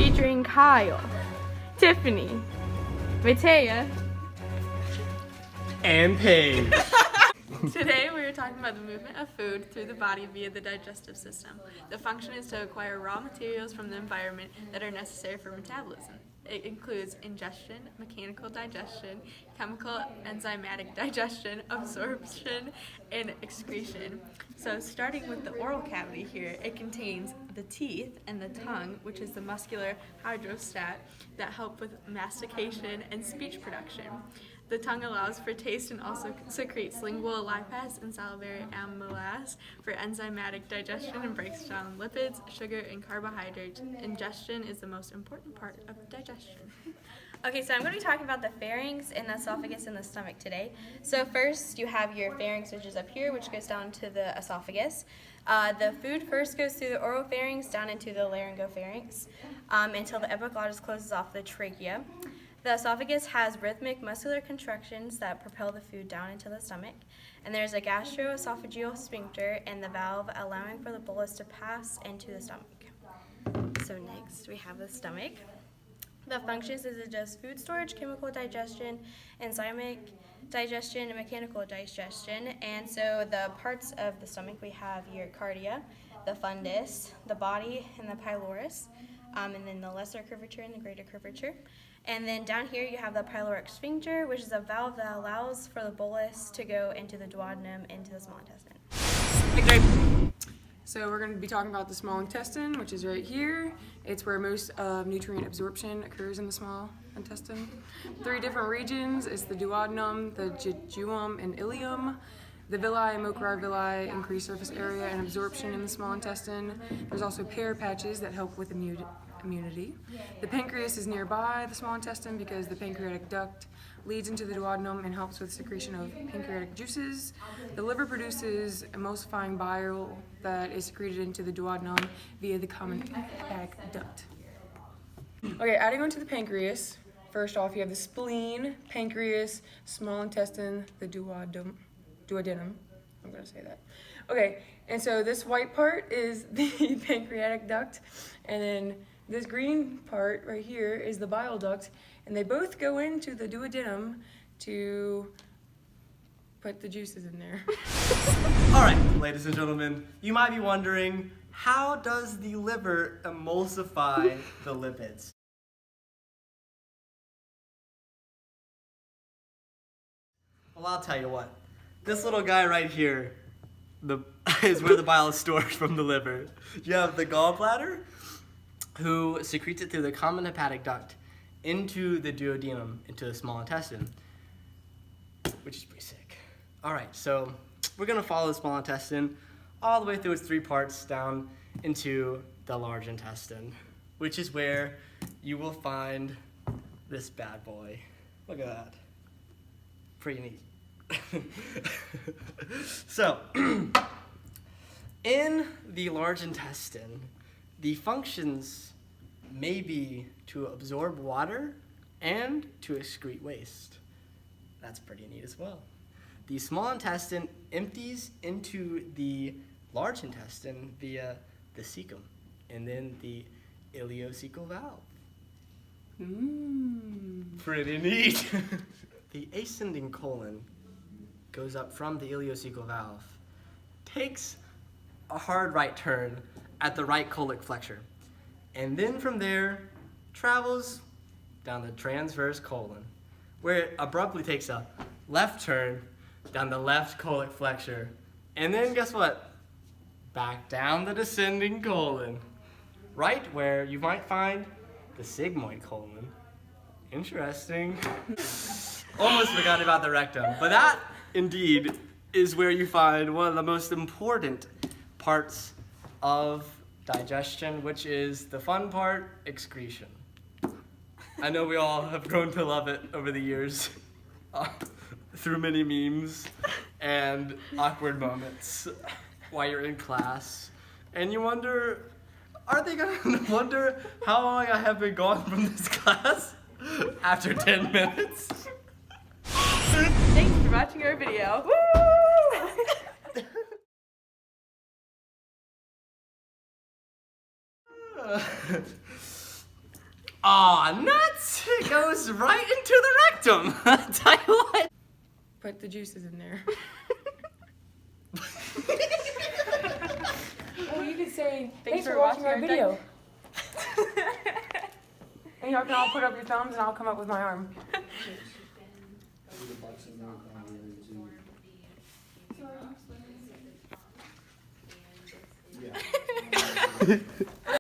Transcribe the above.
featuring Kyle, Tiffany, Matea, and Paige. Today we are talking about the movement of food through the body via the digestive system. The function is to acquire raw materials from the environment that are necessary for metabolism. It includes ingestion, mechanical digestion, chemical enzymatic digestion, absorption, and excretion. So starting with the oral cavity here, it contains the teeth and the tongue, which is the muscular hydrostat that help with mastication and speech production. The tongue allows for taste and also secretes lingual lipase and salivary amylase for enzymatic digestion and breaks down lipids, sugar, and carbohydrates. Ingestion is the most important part of digestion. Okay, so I'm going to be talking about the pharynx and the esophagus and the stomach today. So first you have your pharynx, which is up here, which goes down to the esophagus. The food first goes through the oropharynx down into the laryngopharynx until the epiglottis closes off the trachea. The esophagus has rhythmic muscular contractions that propel the food down into the stomach. And there's a gastroesophageal sphincter and the valve allowing for the bolus to pass into the stomach. So next we have the stomach. The functions is just food storage, chemical digestion, enzymatic digestion, and mechanical digestion. And so the parts of the stomach, we have your cardia, the fundus, the body, and the pylorus, and then the lesser curvature and the greater curvature. And then down here you have the pyloric sphincter, which is a valve that allows for the bolus to go into the duodenum, into the small intestine. So we're going to be talking about the small intestine, which is right here. It's where most of nutrient absorption occurs in the small intestine. 3 different regions. It's the duodenum, the jejunum, and ileum. The villi and mochari villi increase surface area and absorption in the small intestine. There's also pear patches that help with immunity. The pancreas is nearby the small intestine because the pancreatic duct leads into the duodenum and helps with secretion of pancreatic juices. The liver produces emulsifying bile that is secreted into the duodenum via the common hepatic duct. Okay, adding on to the pancreas, first off you have the spleen, pancreas, small intestine, the duodenum. I'm gonna say that. Okay, and so this white part is the pancreatic duct, and then this green part right here is the bile duct, and they both go into the duodenum to put the juices in there. All right, ladies and gentlemen, you might be wondering, how does the liver emulsify the lipids? Well, I'll tell you what. This little guy right here is where the bile is stored from the liver. You have the gallbladder, who secretes it through the common hepatic duct into the duodenum, into the small intestine, which is pretty sick. All right, so we're gonna follow the small intestine all the way through its 3 parts down into the large intestine, which is where you will find this bad boy. Look at that. Pretty neat. So, in the large intestine, the functions may be to absorb water and to excrete waste. That's pretty neat as well. The small intestine empties into the large intestine via the cecum and then the ileocecal valve. Pretty neat. The ascending colon goes up from the ileocecal valve, takes a hard right turn at the right colic flexure, and then from there travels down the transverse colon, where it abruptly takes a left turn down the left colic flexure, and then guess what? Back down the descending colon, right where you might find the sigmoid colon. Interesting. Almost forgot about the rectum, but that indeed is where you find one of the most important parts of digestion, which is the fun part, excretion. I know we all have grown to love it over the years through many memes and awkward moments while you're in class, and you wonder, are they gonna wonder how long I have been gone from this class after 10 minutes? Thanks for watching our video. Woo! Aw, nuts! It goes right into the rectum. Tell you what. Put the juices in there. Oh, you could say, thanks for watching our video. And y'all can all put up your thumbs and I'll come up with my arm. Yeah.